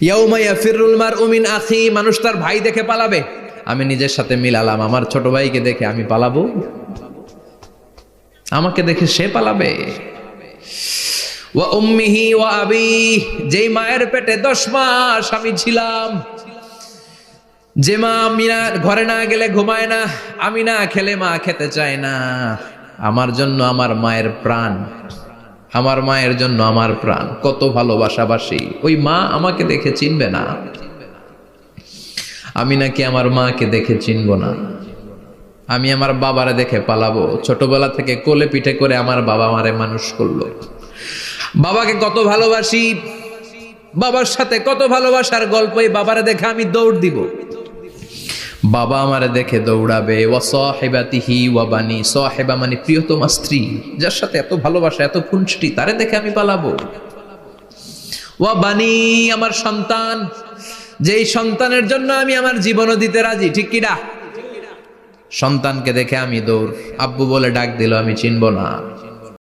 ইয়াউমা ইয়াফিরুল মারউ মিন আখি, মানুষ তার ভাই দেখে পালাবে। আমি নিজের সাথে মিলালাম, আমার ছোট ভাইকে দেখে আমি পালাবো? আমাকে দেখে সে পালাবে? ওয়া উম্মিহি ওয়া আবি, যেই মায়ের পেটে 10 মাস আমি ছিলাম, যে মা আমি না ঘরে না গেলে ঘুমায় না, আমি না খেলে মা খেতে চায় না, আমার জন্য আমার মায়ের প্রাণ, আমার মায়ের জন্য আমার প্রাণ, কত ভালোবাসাবাসী। ওই মা আমাকে দেখে চিনবে না, আমি নাকি আমার মাকে দেখে চিনব না। আমি আমার বাবারে দেখে পালাবো? ছোটবেলা থেকে কোলে পিঠে করে আমার বাবা আমারে মানুষ করলো, বাবাকে কত ভালোবাসি, বাবার সাথে কত ভালোবাসার গল্প, এই বাবারে দেখে আমি দৌড় দিব, বাবা আমারে দেখে দৌড়াবে। ওয়া সাহিবাতিহি ওয়া বানি, সাহিবা মানে প্রিয়তমা স্ত্রী, যার সাথে এত ভালোবাসা এত খুনসুটি, তারে দেখে আমি পালাবো। ওয়া বানি, আমার সন্তান, যেই সন্তানের জন্য আমি আমার জীবনও দিতে রাজি, ঠিক কিনা? সন্তানকে দেখে আমি দৌড়, আব্বু বলে ডাক দিল আমি চিনব না।